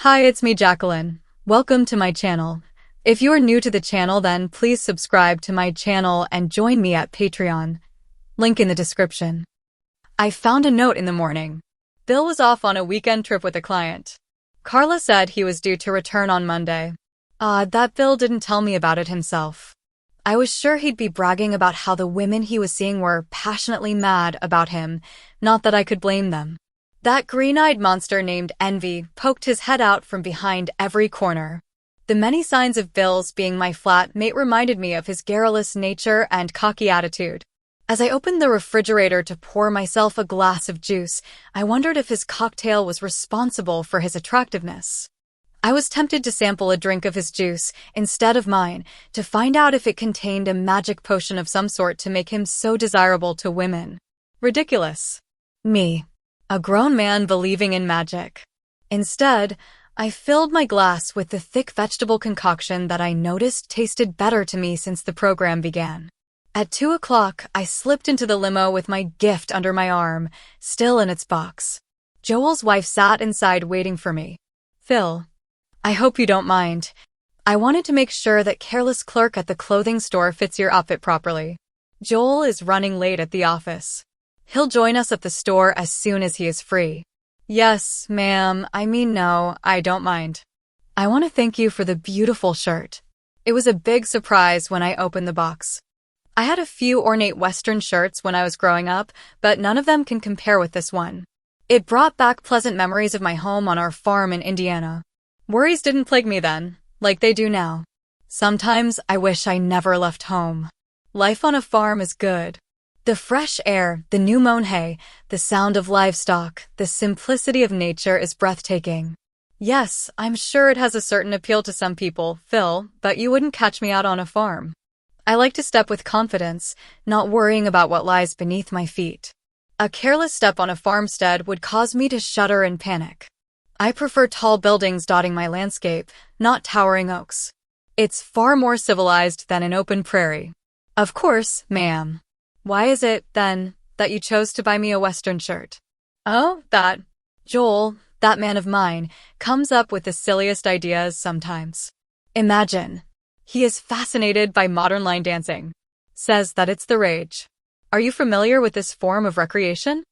Hi, it's me, Jacqueline. Welcome to my channel. If you are new to the channel, then please subscribe to my channel and join me at Patreon. Link in the description. I found a note in the morning. Bill was off on a weekend trip with a client. Carla said he was due to return on Monday. Odd that Bill didn't tell me about it himself. I was sure he'd be bragging about how the women he was seeing were passionately mad about him, not that I could blame them. That green-eyed monster named Envy poked his head out from behind every corner. The many signs of Bill's being my flatmate reminded me of his garrulous nature and cocky attitude. As I opened the refrigerator to pour myself a glass of juice, I wondered if his cocktail was responsible for his attractiveness. I was tempted to sample a drink of his juice instead of mine to find out if it contained a magic potion of some sort to make him so desirable to women. Ridiculous. Me, a grown man believing in magic. Instead, I filled my glass with the thick vegetable concoction that I noticed tasted better to me since the program began. At 2 o'clock, I slipped into the limo with my gift under my arm, still in its box. Joel's wife sat inside waiting for me. Phil, I hope you don't mind. I wanted to make sure that careless clerk at the clothing store fits your outfit properly. Joel is running late at the office. He'll join us at the store as soon as he is free. Yes, ma'am. No, I don't mind. I want to thank you for the beautiful shirt. It was a big surprise when I opened the box. I had a few ornate Western shirts when I was growing up, but none of them can compare with this one. It brought back pleasant memories of my home on our farm in Indiana. Worries didn't plague me then, like they do now. Sometimes I wish I never left home. Life on a farm is good. The fresh air, the new mown hay, the sound of livestock, the simplicity of nature is breathtaking. Yes, I'm sure it has a certain appeal to some people, Phil, but you wouldn't catch me out on a farm. I like to step with confidence, not worrying about what lies beneath my feet. A careless step on a farmstead would cause me to shudder and panic. I prefer tall buildings dotting my landscape, not towering oaks. It's far more civilized than an open prairie. Of course, ma'am. Why is it, then, that you chose to buy me a Western shirt? Oh, that. Joel, that man of mine, comes up with the silliest ideas sometimes. Imagine. He is fascinated by modern line dancing. Says that it's the rage. Are you familiar with this form of recreation?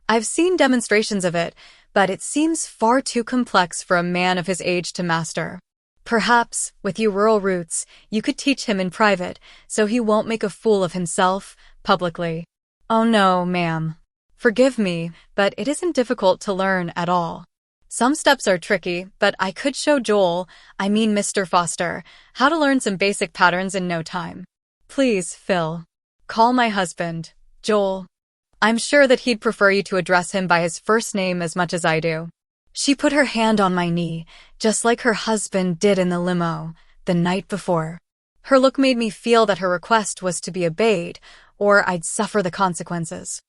I've seen demonstrations of it, but it seems far too complex for a man of his age to master. Perhaps, with your rural roots, you could teach him in private, so he won't make a fool of himself, publicly. Oh no, ma'am. Forgive me, but it isn't difficult to learn at all. Some steps are tricky, but I could show Joel, Mr. Foster, how to learn some basic patterns in no time. Please, Phil. Call my husband, Joel. I'm sure that he'd prefer you to address him by his first name as much as I do. She put her hand on my knee, just like her husband did in the limo, the night before. Her look made me feel that her request was to be obeyed, or I'd suffer the consequences.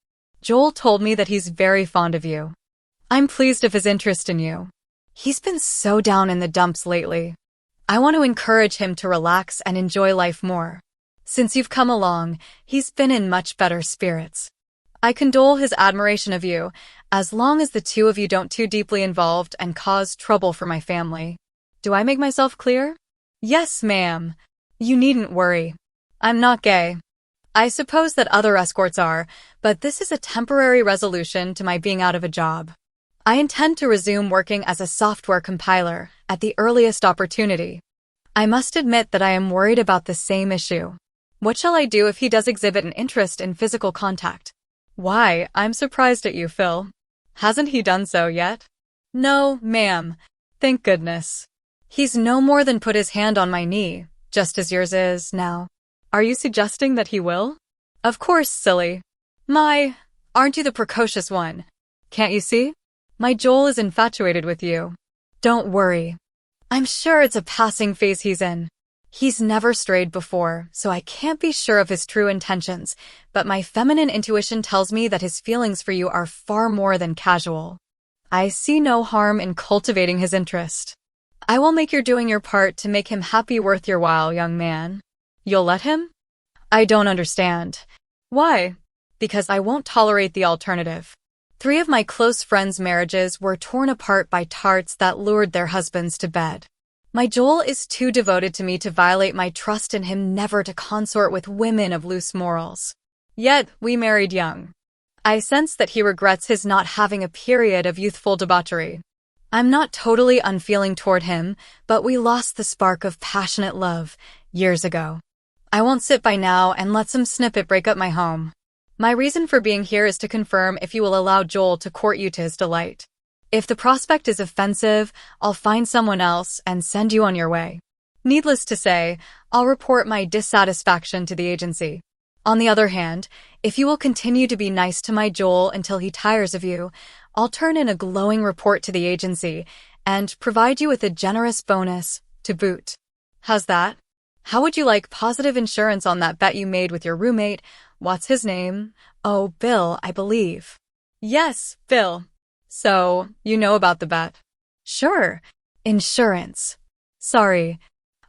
Joel told me that he's very fond of you. I'm pleased of his interest in you. He's been so down in the dumps lately. I want to encourage him to relax and enjoy life more. Since you've come along, he's been in much better spirits. I condole his admiration of you, as long as the two of you don't too deeply involved and cause trouble for my family. Do I make myself clear? Yes, ma'am. You needn't worry. I'm not gay. I suppose that other escorts are, but this is a temporary resolution to my being out of a job. I intend to resume working as a software compiler at the earliest opportunity. I must admit that I am worried about the same issue. What shall I do if he does exhibit an interest in physical contact? Why, I'm surprised at you, Phil. Hasn't he done so yet? No, ma'am. Thank goodness. He's no more than put his hand on my knee, just as yours is now. Are you suggesting that he will? Of course, silly. Aren't you the precocious one? Can't you see? My Joel is infatuated with you. Don't worry. I'm sure it's a passing phase he's in. He's never strayed before, so I can't be sure of his true intentions, but my feminine intuition tells me that his feelings for you are far more than casual. I see no harm in cultivating his interest. I will make your doing your part to make him happy worth your while, young man. You'll let him? I don't understand. Why? Because I won't tolerate the alternative. 3 of my close friends' marriages were torn apart by tarts that lured their husbands to bed. My Joel is too devoted to me to violate my trust in him never to consort with women of loose morals. Yet, we married young. I sense that he regrets his not having a period of youthful debauchery. I'm not totally unfeeling toward him, but we lost the spark of passionate love years ago. I won't sit by now and let some snippet break up my home. My reason for being here is to confirm if you will allow Joel to court you to his delight. If the prospect is offensive, I'll find someone else and send you on your way. Needless to say, I'll report my dissatisfaction to the agency. On the other hand, if you will continue to be nice to my Joel until he tires of you, I'll turn in a glowing report to the agency and provide you with a generous bonus to boot. How's that? How would you like positive insurance on that bet you made with your roommate? What's his name? Oh, Bill, I believe. Yes, Bill. So, you know about the bet? Sure. Insurance. Sorry.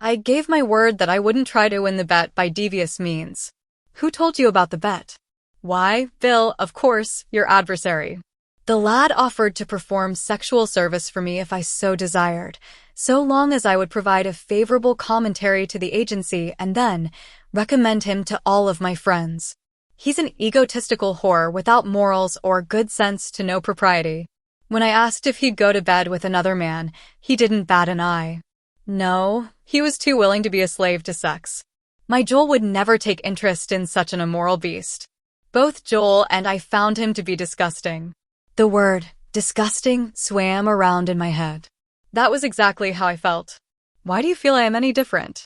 I gave my word that I wouldn't try to win the bet by devious means. Who told you about the bet? Why, Bill, of course, your adversary. The lad offered to perform sexual service for me if I so desired, so long as I would provide a favorable commentary to the agency and then recommend him to all of my friends. He's an egotistical whore without morals or good sense to know propriety. When I asked if he'd go to bed with another man, he didn't bat an eye. No, he was too willing to be a slave to sex. My Joel would never take interest in such an immoral beast. Both Joel and I found him to be disgusting. The word disgusting swam around in my head. That was exactly how I felt. Why do you feel I am any different?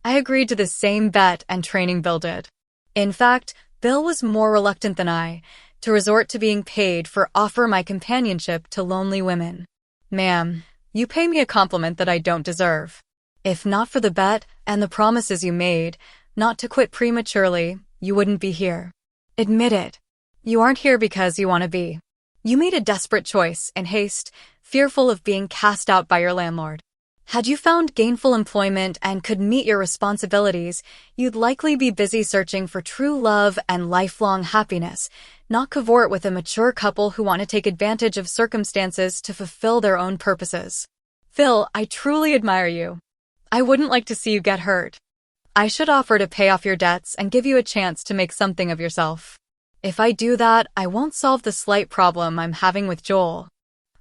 I agreed to the same bet and training Bill did. In fact, Bill was more reluctant than I to resort to being paid for offer my companionship to lonely women. Ma'am, you pay me a compliment that I don't deserve. If not for the bet and the promises you made not to quit prematurely, you wouldn't be here. Admit it. You aren't here because you want to be. You made a desperate choice in haste, fearful of being cast out by your landlord. Had you found gainful employment and could meet your responsibilities, you'd likely be busy searching for true love and lifelong happiness, not cavort with a mature couple who want to take advantage of circumstances to fulfill their own purposes. Phil, I truly admire you. I wouldn't like to see you get hurt. I should offer to pay off your debts and give you a chance to make something of yourself. If I do that, I won't solve the slight problem I'm having with Joel.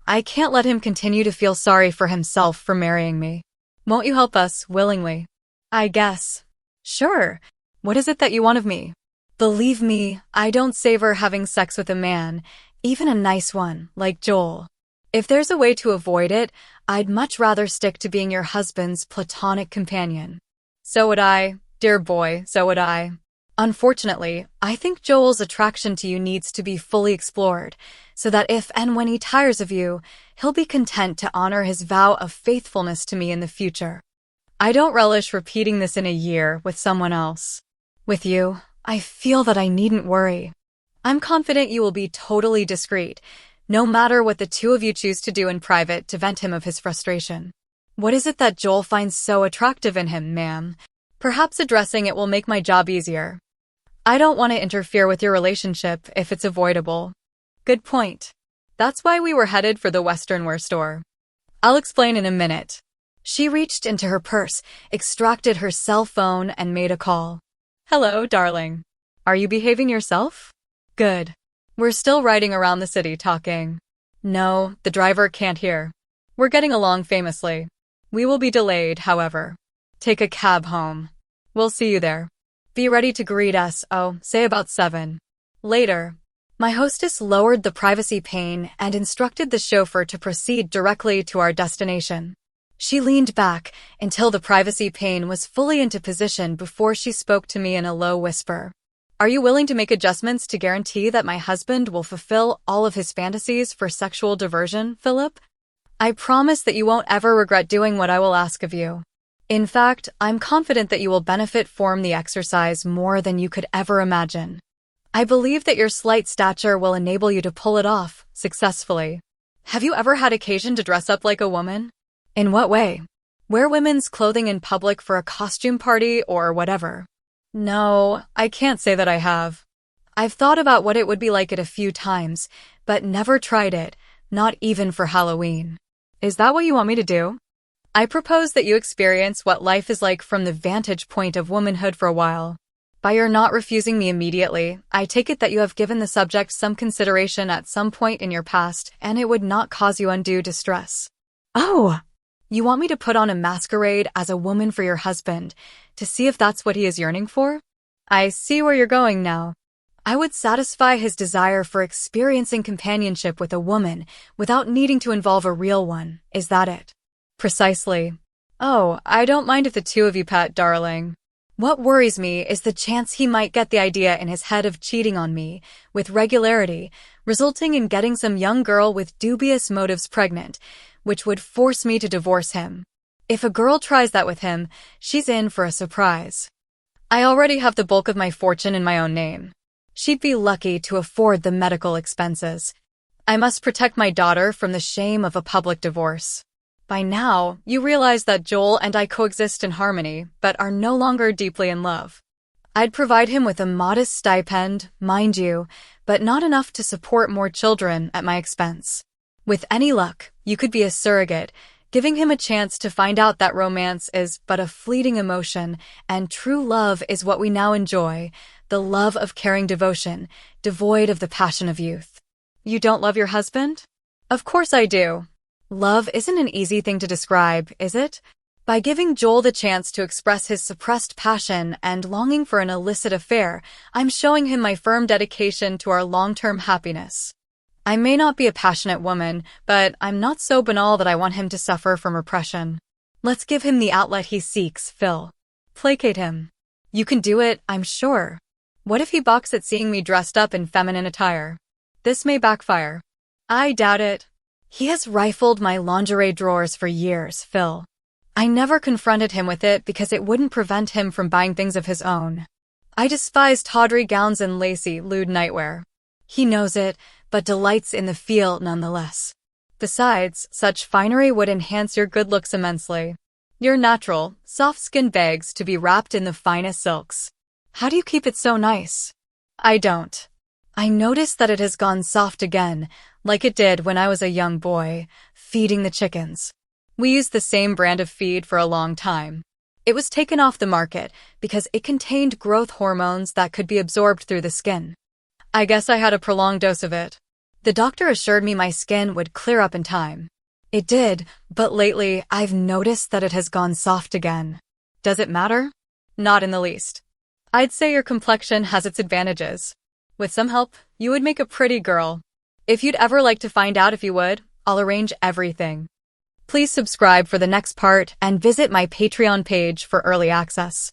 I can't let him continue to feel sorry for himself for marrying me. Won't you help us, willingly? I guess. Sure. What is it that you want of me? Believe me, I don't savor having sex with a man, even a nice one, like Joel. If there's a way to avoid it, I'd much rather stick to being your husband's platonic companion. So would I, dear boy, so would I. Unfortunately, I think Joel's attraction to you needs to be fully explored, so that if and when he tires of you, he'll be content to honor his vow of faithfulness to me in the future. I don't relish repeating this in a year with someone else. With you, I feel that I needn't worry. I'm confident you will be totally discreet, no matter what the two of you choose to do in private to vent him of his frustration. What is it that Joel finds so attractive in him, ma'am? Perhaps addressing it will make my job easier. I don't want to interfere with your relationship if it's avoidable. Good point. That's why we were headed for the Western wear store. I'll explain in a minute. She reached into her purse, extracted her cell phone, and made a call. Hello, darling. Are you behaving yourself? Good. We're still riding around the city talking. No, the driver can't hear. We're getting along famously. We will be delayed, however. Take a cab home. We'll see you there. Be ready to greet us, say about 7. Later, my hostess lowered the privacy pane and instructed the chauffeur to proceed directly to our destination. She leaned back until the privacy pane was fully into position before she spoke to me in a low whisper. Are you willing to make adjustments to guarantee that my husband will fulfill all of his fantasies for sexual diversion, Philip? I promise that you won't ever regret doing what I will ask of you. In fact, I'm confident that you will benefit from the exercise more than you could ever imagine. I believe that your slight stature will enable you to pull it off successfully. Have you ever had occasion to dress up like a woman? In what way? Wear women's clothing in public for a costume party or whatever? No, I can't say that I have. I've thought about what it would be like it a few times, but never tried it, not even for Halloween. Is that what you want me to do? I propose that you experience what life is like from the vantage point of womanhood for a while. By your not refusing me immediately, I take it that you have given the subject some consideration at some point in your past, and it would not cause you undue distress. Oh! You want me to put on a masquerade as a woman for your husband, to see if that's what he is yearning for? I see where you're going now. I would satisfy his desire for experiencing companionship with a woman without needing to involve a real one, is that it? Precisely. Oh, I don't mind if the two of you pet, darling. What worries me is the chance he might get the idea in his head of cheating on me, with regularity, resulting in getting some young girl with dubious motives pregnant, which would force me to divorce him. If a girl tries that with him, she's in for a surprise. I already have the bulk of my fortune in my own name. She'd be lucky to afford the medical expenses. I must protect my daughter from the shame of a public divorce. By now, you realize that Joel and I coexist in harmony, but are no longer deeply in love. I'd provide him with a modest stipend, mind you, but not enough to support more children at my expense. With any luck, you could be a surrogate, giving him a chance to find out that romance is but a fleeting emotion, and true love is what we now enjoy, the love of caring devotion, devoid of the passion of youth. You don't love your husband? Of course I do. Love isn't an easy thing to describe, is it? By giving Joel the chance to express his suppressed passion and longing for an illicit affair, I'm showing him my firm dedication to our long-term happiness. I may not be a passionate woman, but I'm not so banal that I want him to suffer from repression. Let's give him the outlet he seeks, Phil. Placate him. You can do it, I'm sure. What if he balks at seeing me dressed up in feminine attire? This may backfire. I doubt it. He has rifled my lingerie drawers for years, Phil. I never confronted him with it because it wouldn't prevent him from buying things of his own. I despise tawdry gowns and lacy, lewd nightwear. He knows it, but delights in the feel nonetheless. Besides, such finery would enhance your good looks immensely. Your natural, soft skin begs to be wrapped in the finest silks. How do you keep it so nice? I don't. I notice that it has gone soft again, like it did when I was a young boy, feeding the chickens. We used the same brand of feed for a long time. It was taken off the market because it contained growth hormones that could be absorbed through the skin. I guess I had a prolonged dose of it. The doctor assured me my skin would clear up in time. It did, but lately I've noticed that it has gone soft again. Does it matter? Not in the least. I'd say your complexion has its advantages. With some help, you would make a pretty girl. If you'd ever like to find out if you would, I'll arrange everything. Please subscribe for the next part and visit my Patreon page for early access.